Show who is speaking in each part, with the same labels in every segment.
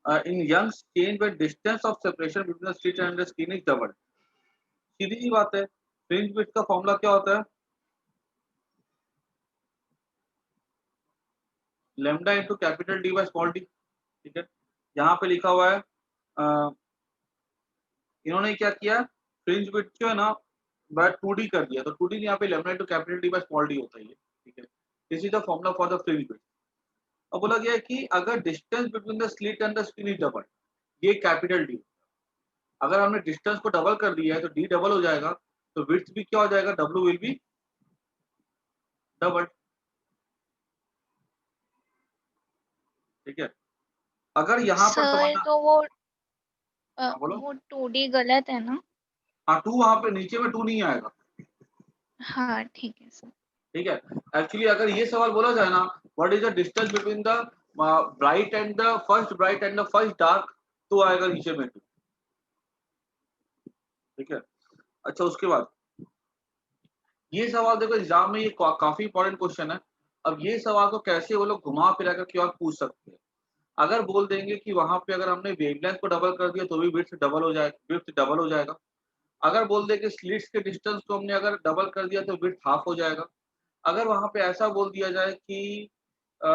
Speaker 1: In Young's change when distance of separation between the slit and the skin is doubled. सीधी सी बात है, fringe width का formula क्या होता है? Lambda into capital D by small d. ठीक है, यहाँ पे लिखा हुआ है, इन्होंने क्या किया, फ्रिंज विड्थ जो है ना बाय 2D कर दिया, तो 2D यहाँ पे lambda into capital D by small D होता है ये। ठीक है, this is the formula for the fringe width. अब बोला गया है कि अगर distance between the slit and the skin is double, ये कैपिटल डी, अगर हमने डिस्टेंस को डबल कर दिया है तो डी डबल हो जाएगा, तो विड्थ भी क्या हो जाएगा, डब्ल्यू विल बी डबल। ठीक है, अगर यहाँ पर
Speaker 2: सर
Speaker 1: समझना,
Speaker 2: तो वो
Speaker 1: हाँ बोलो।
Speaker 2: वो 2D गलत है ना?
Speaker 1: हाँ, 2 वहां पे नीचे में 2 नहीं आएगा।
Speaker 2: हाँ ठीक है सर।
Speaker 1: ठीक है, एक्चुअली अगर ये सवाल बोला जाए ना, what is the distance between the bright and the first bright and the first dark, तो आएगा नीचे में 2। ठीक है, अच्छा उसके बाद ये सवाल देखो एग्जाम में, ये काफी इंपॉर्टेंट क्वेश्चन है। अब ये सवाल को कैसे वो लोग घुमा फिरा कर क्यों पूछ सकते हैं। अगर बोल देंगे कि वहां पे अगर हमने वेवलेंथ को डबल कर दिया तो भी विड्थ डबल हो जाएगा, विड्थ डबल हो जाएगा। अगर बोल दे कि स्लिट्स के डिस्टेंस को हमने अगर डबल कर दिया तो विड्थ हाफ हो जाएगा। अगर वहां पे ऐसा बोल दिया जाए कि आ,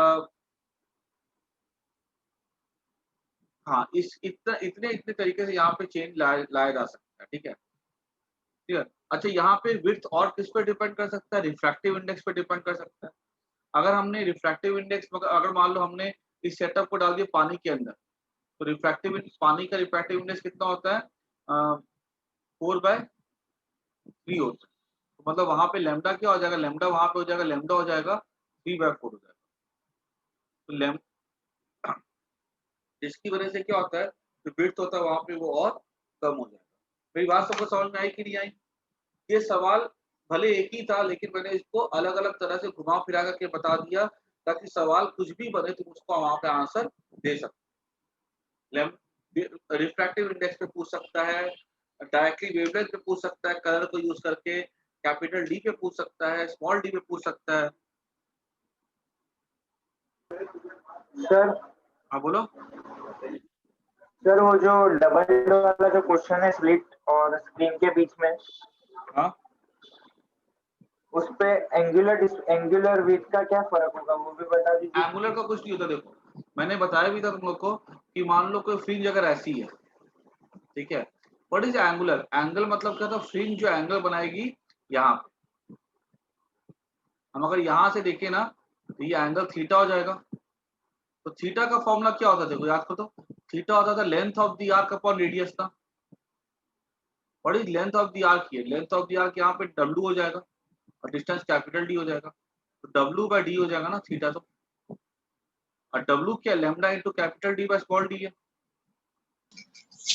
Speaker 1: हाँ, इस इतना इतने इतने तरीके से यहाँ पे चेंज लाया जा सकता है। ठीक है, ठीक है। अच्छा, यहाँ पे विड्थ और किस पे डिपेंड कर सकता है, रिफ्रैक्टिव इंडेक्स पे डिपेंड कर सकता है। अगर हमने रिफ्रैक्टिव इंडेक्स, अगर मान लो हमने इस सेटअप को डाल दिया पानी के अंदर, तो पानी का रिफ्रैक्टिव इंडेक्स कितना होता है, 4/3 होता है। तो मतलब वहां पे लेमडा क्या हो जाएगा, लेमडा वहां पे हो जाएगा, लेमडा हो जाएगा 3/4 हो जाएगा। तो लेम जिसकी वजह से क्या होता है, जो विड्थ होता है वहां पे वो और कम हो जाएगा। मेरी बात सबको समझ में आई कि नहीं आई? ये सवाल भले एक ही था, लेकिन मैंने इसको अलग अलग तरह से घुमा फिरा करके बता दिया, ताकि सवाल कुछ भी बने तुम उसको वहां पे आंसर दे सकते। रिफ्रैक्टिव इंडेक्स पे पूछ सकता है, डायरेक्टली वेवलेंथ पे पूछ सकता है कलर को यूज करके, कैपिटल डी पे पूछ सकता है, स्मॉल डी पे पूछ सकता है।
Speaker 3: सर
Speaker 1: हाँ बोलो।
Speaker 3: सर वो जो डबल वाला जो क्वेश्चन है स्लिट और स्क्रीन के बीच में,
Speaker 1: हाँ,
Speaker 3: उस पे एंगुलर विड्थ का क्या फर्क होगा वो भी बता दीजिए।
Speaker 1: एंगुलर का कुछ नहीं होता। देखो मैंने बताया भी था तुम लोग को कि मान लो कोई फ्रिंज अगर ऐसी है, ठीक है, व्हाट इज एंगुलर, एंगल मतलब क्या था, फ्रिंज जो एंगल बनाएगी यहाँ पे, हम अगर यहाँ से देखें ना तो ये एंगल थीटा हो जाएगा। तो थीटा का फॉर्मूला क्या होता है, देखो याद करो तो, थीटा होता था length of the arc upon radius था। What is length of the arc, ये लेंथ ऑफ द आर्क यहाँ पे डब्ल्यू हो जाएगा, और डिस्टेंस कैपिटल डी हो जाएगा, तो डब्ल्यू बाय डी हो जाएगा ना थीटा। तो और डब्ल्यू क्या, lambda into capital D by small D है,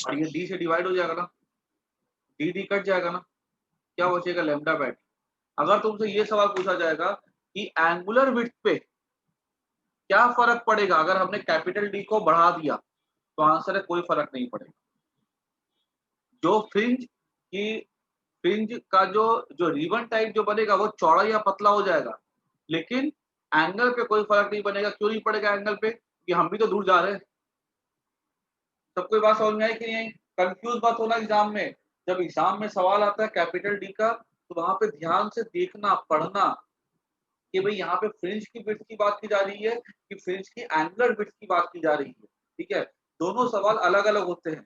Speaker 1: और ये डी से डिवाइड हो जाएगा ना, डी डी कट जाएगा ना, क्या बचेगा, लेमडा बाय डी। अगर तुमसे ये सवाल पूछा जाएगा कि एंगुलर विड्थ पे क्या फर्क पड़ेगा अगर हमने कैपिटल डी को बढ़ा दिया, तो आंसर है कोई फर्क नहीं पड़ेगा। जो फ्रिंज का जो जो रिबन टाइप जो बनेगा वो चौड़ा या पतला हो जाएगा, लेकिन एंगल पे कोई फर्क नहीं बनेगा। क्यों नहीं पड़ेगा एंगल पे, कि हम भी तो दूर जा रहे हैं। सबको बात समझ में आई कि नहीं आई? कंफ्यूज मत होना एग्जाम में। जब एग्जाम में सवाल आता है कैपिटल डी का, तो वहां पे ध्यान से देखना पढ़ना कि भाई यहाँ पे फ्रिंज की विड्थ की बात की जा रही है कि फ्रिंज की एंगुलर विड्थ की बात की जा रही है। ठीक है, दोनों सवाल अलग अलग होते हैं।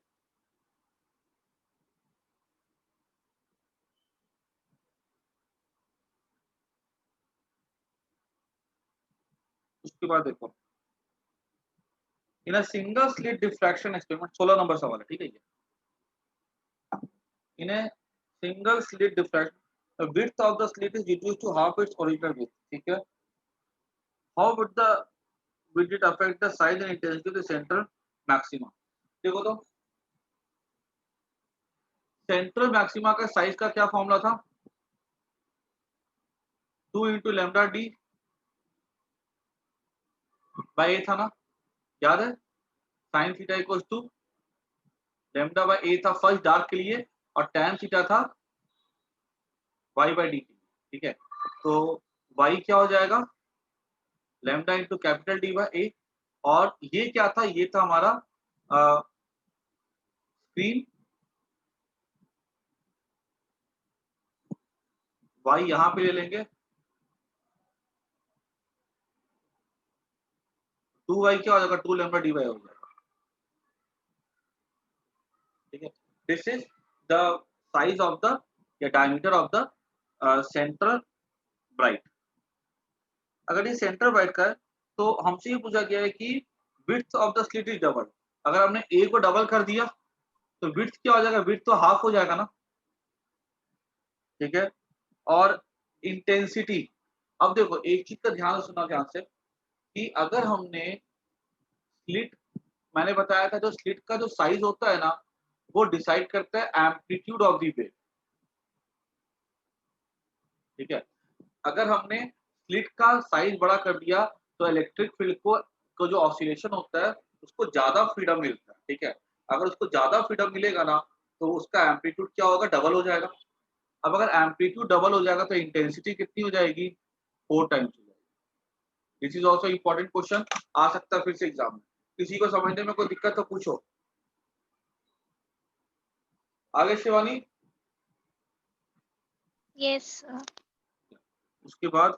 Speaker 1: उसके बाद देखो, in a single slit diffraction experiment, 16 number सवाल है। ठीक है, in a single slit diffraction the width of the slit is reduced to half its original width. ठीक है, how would it affect the size and intensity of the central maxima? देखो तो central maxima का size का क्या formula था, 2 into lambda D by a था ना, याद है, sine theta equals to lambda by a था फर्स्ट डार्क के लिए, और टैन थीटा था वाई बाई डी के लिए। ठीक है, तो वाई क्या हो जाएगा, lambda into capital D by a, और ये क्या था, ये था हमारा स्क्रीन, वाई यहाँ पे ले लेंगे, 2y क्या हो जाएगा, 2 लैम्डा dy हो जाएगा। ठीक है, this is the size of the या diameter of the central bright. अगर ये सेंटर ब्राइट का है तो हमसे ये पूछा गया है कि width of the slit is double. अगर हमने ए को डबल कर दिया तो विड्थ क्या हो जाएगा, विड्थ तो हाफ हो जाएगा ना। ठीक है, और इंटेंसिटी, अब देखो एक चीज का ध्यान सुनना ध्यान से कि अगर हमने स्लिट, मैंने बताया था जो स्लिट का जो साइज होता है ना वो डिसाइड करता है एम्पलीट्यूड ऑफ द वेव। ठीक है, अगर हमने स्लिट का साइज बड़ा कर दिया तो इलेक्ट्रिक फील्ड को जो ऑसिलेशन होता है उसको ज्यादा फ्रीडम मिलता है। ठीक है, अगर उसको ज्यादा फ्रीडम मिलेगा ना तो उसका एम्पलीट्यूड क्या होगा, डबल हो जाएगा। अब अगर एम्पलीट्यूड डबल हो जाएगा तो इंटेंसिटी कितनी हो जाएगी, 4 टाइम्स हो जाएगी। This is also important question, आ सकता है फिर से एग्जाम में। किसी को समझने में कोई दिक्कत तो पूछो। आगे शिवानी,
Speaker 2: यस सर।
Speaker 1: उसके बाद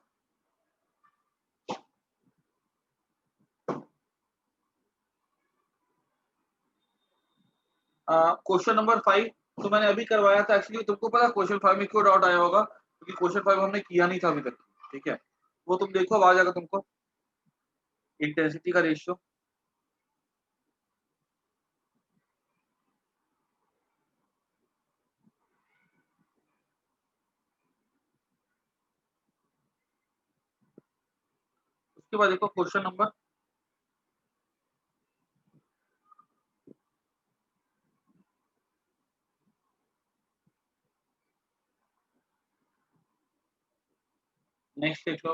Speaker 1: क्वेश्चन नंबर 5 तो मैंने अभी करवाया था। एक्चुअली तुमको पता क्वेश्चन 5 में क्यों डाउट आया होगा, क्योंकि क्वेश्चन 5 हमने किया नहीं था अभी तक। ठीक है, वो तुम देखो अब आ जाएगा तुमको, इंटेंसिटी का रेशियो। उसके बाद देखो क्वेश्चन नंबर नेक्स्ट देख लो।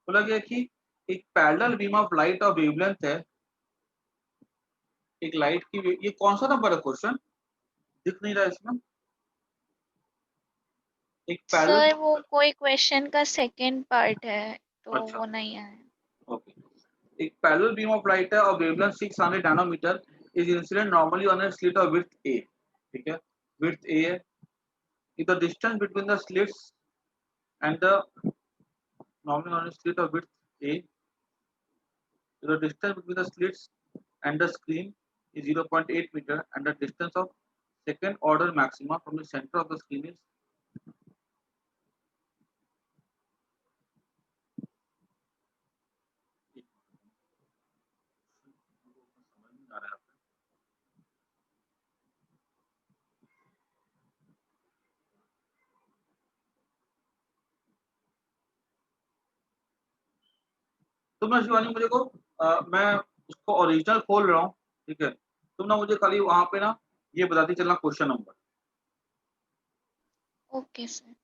Speaker 1: बोला गया कि एक पैरेलल बीम ऑफ लाइट और वेवलेंथ है, एक लाइट की ये कौन सा नंबर है क्वेश्चन, दिख नहीं रहा इसमें। एक पैरेलल,
Speaker 2: सर वो कोई क्वेश्चन का सेकंड पार्ट है तो
Speaker 1: अच्छा
Speaker 2: वो नहीं आया।
Speaker 1: ओके, एक पैरेलल बीम ऑफ लाइट है और wavelength 600 nanometre is incident normally on a slit of width a. ठीक है, विड्थ ए है, if the distance between the slits and the normally on a slit of width a, if the distance between the slits and the screen is 0.8 meter and the distance of second order maxima from the center of the screen is तो मैं शिवानी मुझे को मैं उसको original खोल रहा हूँ। ठीक है, तुम ना मुझे खाली वहां पे ना ये बताती चलना क्वेश्चन नंबर।
Speaker 2: Okay sir.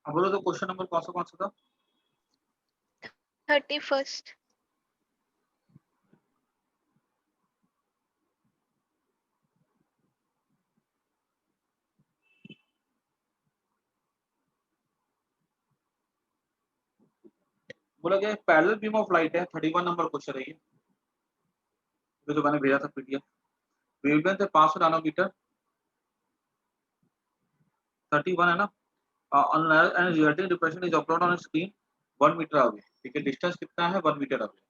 Speaker 1: अब बोलो तो क्वेश्चन नंबर कौन सा था।
Speaker 2: 31st।
Speaker 1: बोला गया पैरेलल बीम ऑफ लाइट है, 31 नंबर क्वेश्चन है ये, जो मैंने भेजा था पीडीएफ। वेवलेंथ है 500 नैनोमीटर, 31 है ना, and resulting depression is upload on screen 1 metre away. ठीक है, डिस्टेंस कितना है? 1 metre away.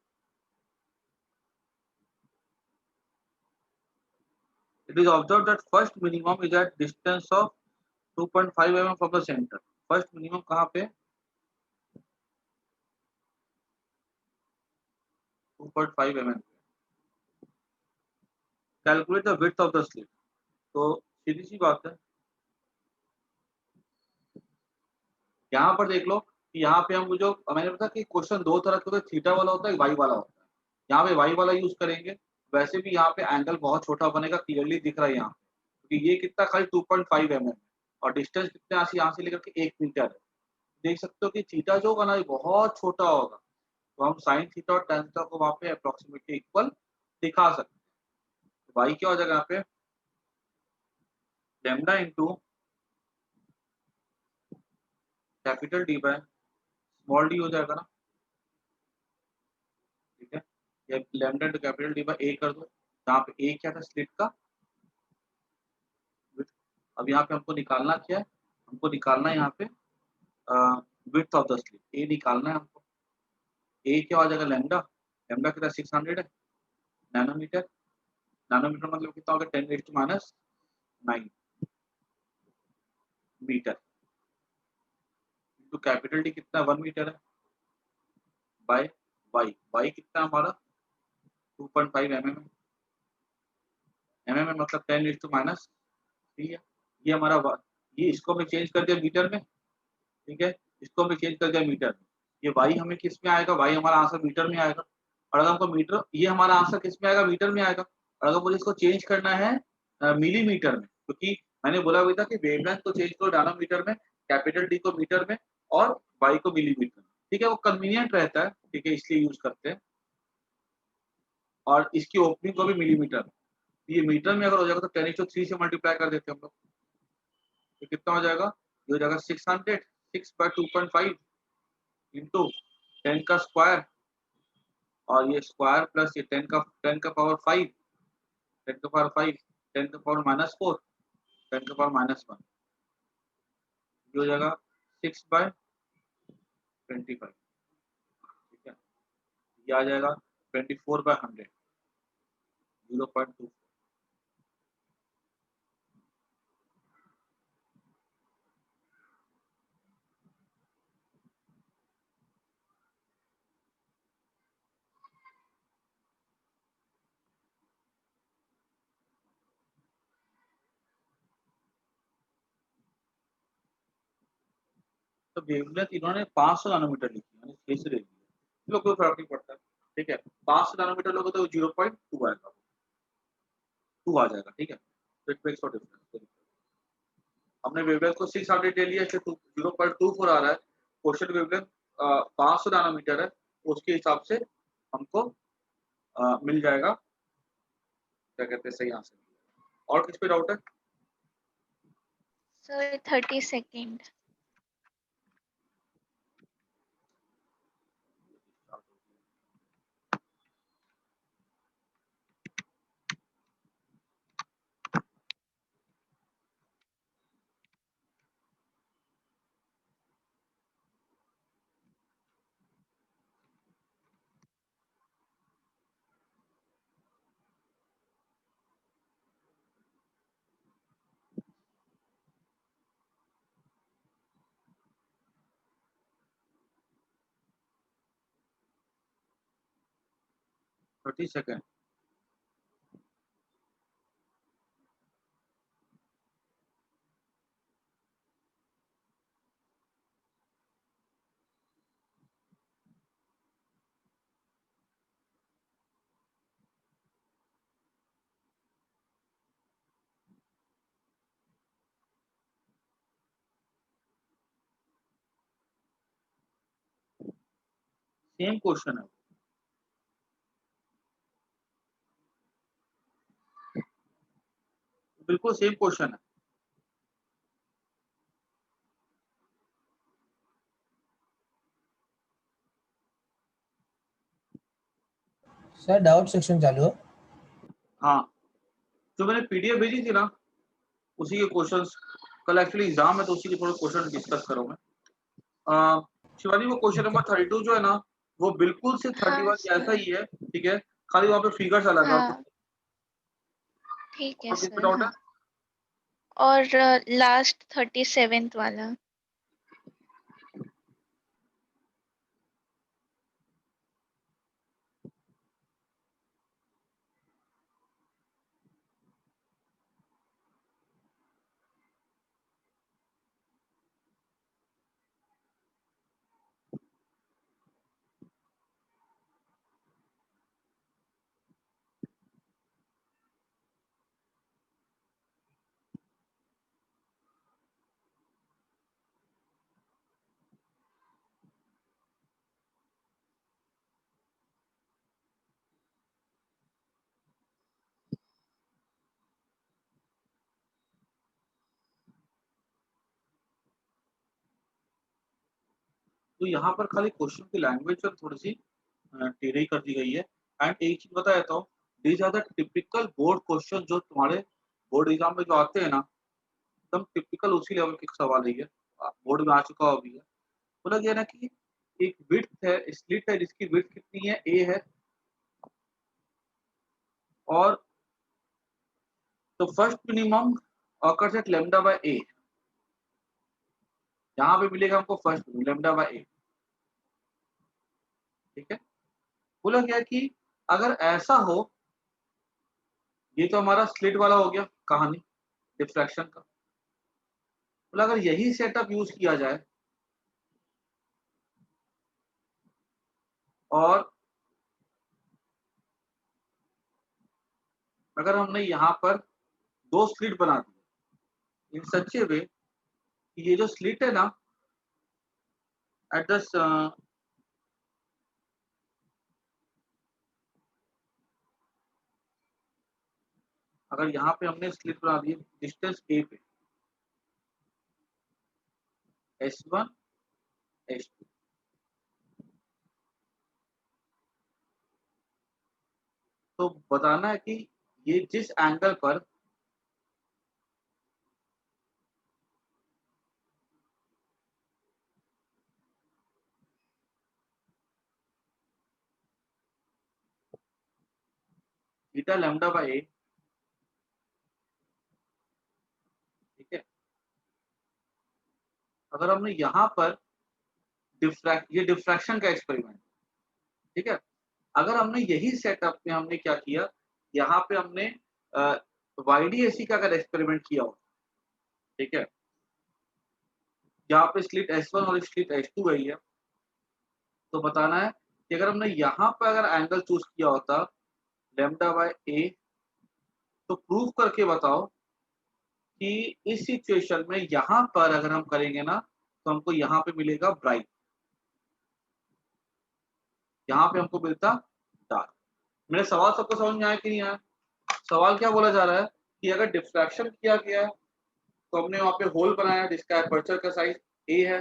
Speaker 1: It is observed that first minimum is at distance of 2.5 mm from the center. First minimum कहाँ पे? 2.5 mm। Calculate the width of the slit। तो सीधी सी बात है, यहाँ पर देख लो कि यहाँ पे हम जो मैंने बताया कि क्वेश्चन दो तरह के होते हैं, थीटा वाला होता है, वाई वाला होता है। यहाँ पे वाई वाला यूज करेंगे, वैसे भी यहाँ पे एंगल बहुत छोटा बनेगा, क्लियरली दिख रहा है यहाँ, क्योंकि ये कितना खाली 2.5 mm और डिस्टेंस कितना यहाँ से लेकर के 1 मीटर है। देख सकते हो कि थीटा जो होगा ना ये बहुत छोटा होगा, तो हम साइन थीटा और tan थीटा को वहां पे अप्रोक्सीमेटली इक्वल दिखा सकते हैं। वाई क्या हो जाएगा यहाँ पे? Lambda into capital D by small d हो जाएगा ना। ठीक है, ये lambda into capital D by a कर दो, यहाँ पे ए क्या था? स्लिट का। अब यहाँ पे हमको निकालना क्या है? हमको निकालना है यहाँ पे विड्थ ऑफ द स्लिट, ए निकालना है हमको। ए क्या हो जाएगा? लैम्डा, लैम्डा कितना? 600 है नैनोमीटर। नैनोमीटर मतलब कितना होगा? 10⁻⁹ मीटर। तो कैपिटल डी कितना? 1 मीटर है बाय वाई। वाई कितना हमारा? 2.5 mm। mm मतलब 10⁻³ है। ये हमारा ये इसको मैं चेंज कर दिया मीटर में। ठीक है, इसको मैं चेंज कर दिया मीटर में। ये वाई हमें किस में आएगा? वाई हमारा आंसर मीटर में आएगा। और अगर हमको मीटर, ये हमारा आंसर किस में आएगा? मीटर में आएगा। और अगर मुझे इसको चेंज करना है मिलीमीटर में, क्योंकि मैंने बोला हुआ था कि वेवलेंथ को चेंज करो नैनोमीटर में, कैपिटल डी को मीटर में और वाई को मिलीमीटर में। ठीक है, वो कन्वीनियंट रहता है, ठीक है, इसलिए यूज करते हैं। और इसकी ओपनिंग को भी मिलीमीटर में। ये मीटर में अगर हो जाएगा तो 10⁻³ से मल्टीप्लाई कर देते हैं हम लोग, तो कितना हो जाएगा? ये हो जाएगा 600, 6/2.5 इंटू 10 का स्क्वायर और ये स्क्वायर प्लस ये 10 का पावर 5, 10 का पावर 5, 10 का पावर -4, 10 का पावर -1, ये हो जाएगा 6/25। ठीक है, ये आ जाएगा 24/100, 0.2। तो वेवलेंथ इन्होंने 500 नैनोमीटर लिखी, यानी 6 से ले लिया, चलो कोई फर्क नहीं पड़ता। ठीक है, 500 नैनोमीटर लोगे तो 0.2 आएगा, 2 आ जाएगा। ठीक है, तो इट मेक्स नो डिफरेंस। हमने वेवलेंथ को 600 ले लिया, इसलिए 0.24 आ रहा है। क्वेश्चन वेवलेंथ 500 नैनोमीटर है, उसके हिसाब से हमको मिल जाएगा, क्या कहते हैं, सही आंसर। और किस पे डाउट है?
Speaker 2: Sir 30 second.
Speaker 1: Thirty second. Same question है, बिल्कुल सेम क्वेश्चन है।
Speaker 4: सर डाउट सेक्शन चालू है।
Speaker 1: हाँ, जो मैंने पीडीएफ भेजी थी ना, उसी के क्वेश्चंस, कल एक्चुअली एग्जाम है तो उसी के थोड़े क्वेश्चन डिस्कस करो मैं। शिवानी, वो क्वेश्चन नंबर 32 जो है ना, वो बिल्कुल से 31
Speaker 2: हाँ
Speaker 1: जैसा
Speaker 2: सर।
Speaker 1: ही है, ठीक है, खाली वहाँ पे फिगर्स अलग है।
Speaker 2: हाँ ठीक है
Speaker 1: और किस पे
Speaker 2: सर।
Speaker 1: डाउट है?
Speaker 2: हाँ, और लास्ट 37th वाला।
Speaker 1: तो यहाँ पर खाली क्वेश्चन की लैंग्वेज पर थोड़ी सी टेढ़ी कर दी गई है। एंड एक चीज बता देता हूँ, these are the typical board question जो तुम्हारे बोर्ड एग्जाम में जो आते हैं ना, एकदम टिपिकल उसी लेवल के सवाल है ये, बोर्ड में आ चुका हो अभी है। बोला गया ना कि एक विड्थ है, स्लिट है जिसकी विड्थ कितनी है, ए है, और तो first minimum occurs at lambda by a, यहाँ पे मिलेगा हमको फर्स्ट लैम्डा बाय ए, ठीक है। बोला गया कि अगर ऐसा हो, ये तो हमारा स्लिट वाला हो गया कहानी डिफ्रैक्शन का। बोला अगर यही सेटअप यूज किया जाए और अगर हमने यहाँ पर दो स्लिट बना दिए इन सच ए वे कि ये जो स्लिट है ना, एट द अगर यहाँ पे हमने स्लिट बना दिए डिस्टेंस ए पे, S1 S2, तो बताना है कि ये जिस एंगल पर थीटा लैम्डा बाय ए, ठीक है, अगर हमने यहाँ पर ये डिफ्रैक्शन का एक्सपेरिमेंट, ठीक है, अगर हमने यही सेटअप में हमने क्या किया, यहाँ पे हमने YDAC का अगर एक्सपेरिमेंट किया हो, ठीक है, यहाँ पे स्लिट S1 और स्लिट S2 गई है, तो बताना है कि अगर हमने यहाँ पर अगर एंगल चूज किया होता लैम्डा बाय ए, तो प्रूव करके बताओ कि इस सिचुएशन में यहाँ पर अगर हम करेंगे ना, तो हमको यहाँ पे मिलेगा ब्राइट, यहाँ पे हमको मिलता डार्क। मेरे सवाल सबको समझ में आया कि नहीं आया? सवाल क्या बोला जा रहा है कि अगर डिफ्रैक्शन किया गया तो हमने वहां पे होल बनाया जिसका एपर्चर का साइज ए है,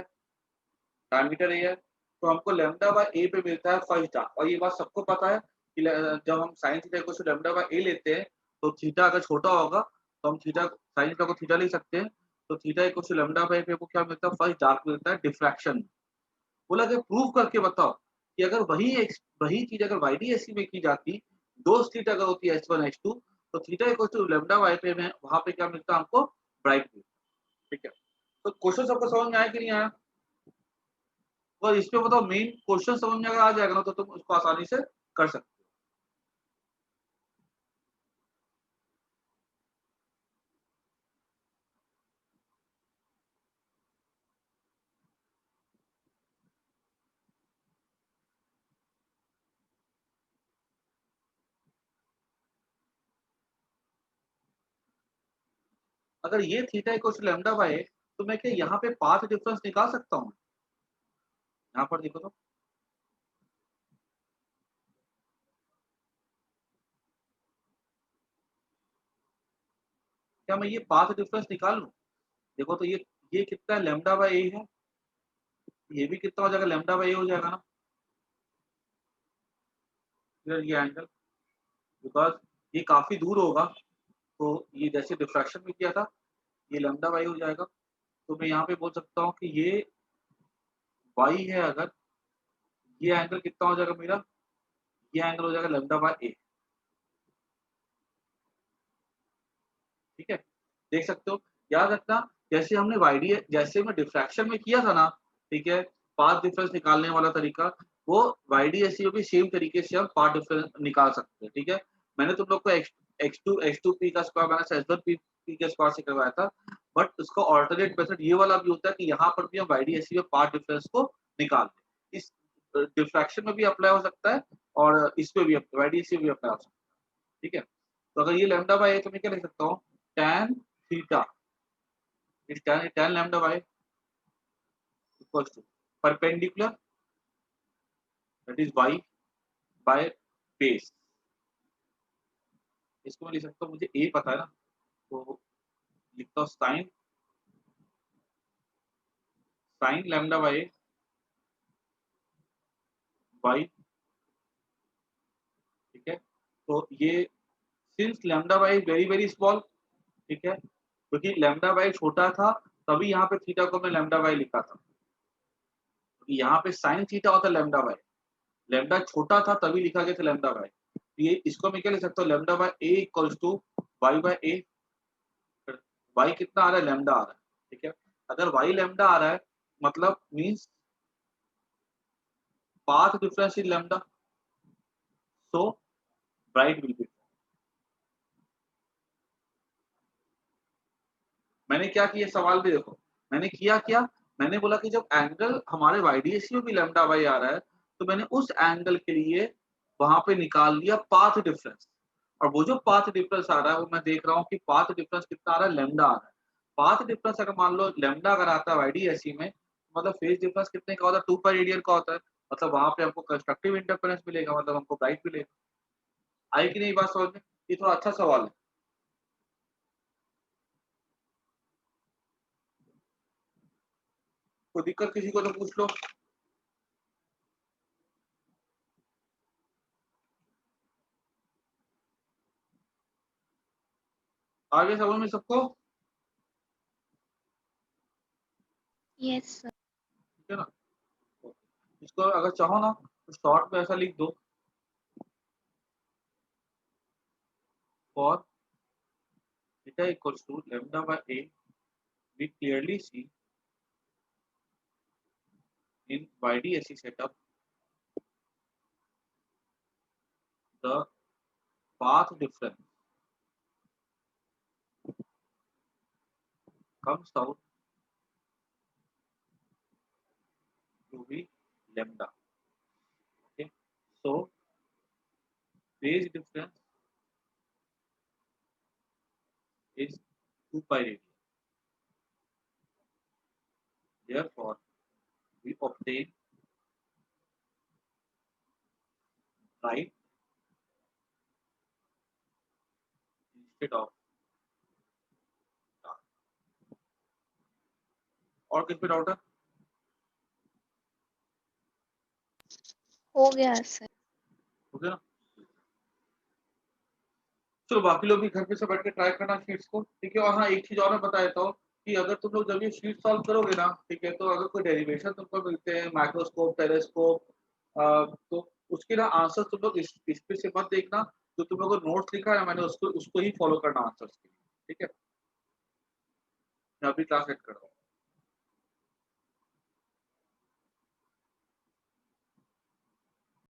Speaker 1: डायमीटर ए है, तो हमको लैम्डा बाय ए पे मिलता है फर्स्ट डार्क। और ये बात सबको पता है कि जब हम साइन थीटा को लैम्डा बाय ए लेते हैं तो थीटा अगर छोटा होगा तो हम थीटा साइन थीटा को थीटा ले सकते हैं, तो theta equal to lambda by पे को क्या मिलता है, फर्स्ट डार्क मिलता है डिफ्रैक्शन। बोला कि प्रूव करके बताओ कि अगर वही चीज अगर YDAC में की जाती, दो स्लिट अगर होती है S1 S2, तो theta equal to lambda by पे में वहां पे क्या मिलता है हमको, ब्राइट मिलता, ठीक है। तो क्वेश्चन सबको समझ में आया कि नहीं आया? और इस पे बताओ मेन क्वेश्चन समझ में अगर आ जाएगा ना तो तुम उसको आसानी से कर सकते हो। अगर ये theta equal to lambda by, तो मैं क्या यहाँ पे पाथ डिफरेंस निकाल सकता हूँ? यहाँ पर देखो तो, क्या मैं ये पाथ डिफरेंस निकाल लूँ? देखो तो ये कितना है, लैम्डा बाय ए है, ये भी कितना हो जाएगा, लैम्डा बाय ए हो जाएगा ना, ये एंगल बिकॉज ये काफी दूर होगा, तो ये जैसे डिफ्रैक्शन में किया था, ये लैम्डा वाई हो जाएगा। तो मैं यहाँ पे बोल सकता हूँ कि ये वाई है, अगर ये एंगल कितना हो जाएगा मेरा, ये एंगल हो जाएगा लैम्डा बाय ए। ठीक है, देख सकते हो, याद रखना, जैसे हमने वाईडी जैसे मैं डिफ्रैक्शन में किया था ना, ठीक है, पाथ डिफरेंस निकालने वाला तरीका, वो वाईडीएससी में भी सेम तरीके से हम पाथ डिफरेंस निकाल सकते हैं। ठीक है, मैंने तुम लोग को x2 p का स्क्वायर माइनस h1 p का स्क्वायर से करवाया था, बट उसका ऑल्टरनेट मेथड ये वाला भी होता है कि यहाँ पर भी हम वाईडीएससी में पाथ डिफरेंस को निकाल दें। इस डिफ्रैक्शन में भी अप्लाई हो सकता है और इस पे भी वाईडीएससी में भी अप्लाई हो सकता है। ठीक है, तो अगर ये लैम्डा बाय है तो मैं क्या लिख सकता हूँ, tan theta is tan lambda y equals to perpendicular, that is y by base। इसको मैं लिख सकता हूँ, मुझे a पता है ना, तो लिखता हूँ sin lambda y। ठीक है, तो ये since lambda y very very small, ठीक है, क्योंकि लैम्डा y छोटा था तभी यहाँ पे थीटा को मैं लैम्डा y लिखा था, यहाँ पे साइन थीटा होता है लैम्डा y, लैम्डा छोटा था तभी लिखा गया था लैम्डा y। ये इसको मैं क्या लिख सकता हूँ, lambda by a equals to y by a। y कितना आ रहा है, लैम्डा आ रहा है। ठीक है, अगर y लैम्डा आ रहा है मतलब means path difference in lambda, so bright will be. मैंने क्या किया, सवाल भी देखो, मैंने किया क्या, मैंने बोला कि जब एंगल हमारे वाईडीएससी में भी लैम्डा वाई आ रहा है, तो मैंने उस एंगल के लिए वहां पे निकाल लिया पाथ डिफरेंस, और वो जो पाथ डिफरेंस आ रहा है वो मैं देख रहा हूँ कि पाथ डिफरेंस कितना आ रहा है, लैम्डा आ रहा है। पाथ डिफरेंस अगर मान लो लैम्डा अगर आता है वाईडीएससी में, मतलब फेज डिफरेंस कितने का होता है, 2 पाई रेडियन का होता है, मतलब वहां पे हमको कंस्ट्रक्टिव इंटरफेरेंस मिलेगा, मतलब हमको ब्राइट मिलेगा। आई कि नहीं बात समझ में, ये थोड़ा अच्छा सवाल है। कोई दिक्कत किसी को तो पूछ लो। आगे समझ में सबको,
Speaker 2: यस सर।
Speaker 1: ठीक है ना। इसको अगर चाहो ना तो शॉर्ट में ऐसा लिख दो, for theta equals to lambda by a, we clearly see in YDSC setup the path difference comes out to be lambda। Okay, so phase difference is 2 pi radian, therefore we obtain right instead of dark। और किस पे doubt है,
Speaker 2: हो गया sir.
Speaker 1: Okay ना। चलो बाकी लोग भी घर पे से बैठ के ट्राई करना शीट्स को, ठीक है। और हाँ, एक चीज और मैं बता देता हूँ कि अगर तुम लोग जब ये शीट सॉल्व करोगे ना, ठीक है, तो अगर कोई डेरिवेशन तुमको मिलते हैं माइक्रोस्कोप टेलीस्कोप, तो उसके ना आंसर तुम लोग इस पे से मत देखना, जो तुम लोग को नोट्स लिखा है मैंने उसको उसको ही फॉलो करना आंसर के लिए। ठीक है, मैं अभी क्लास एड कर रहा हूँ।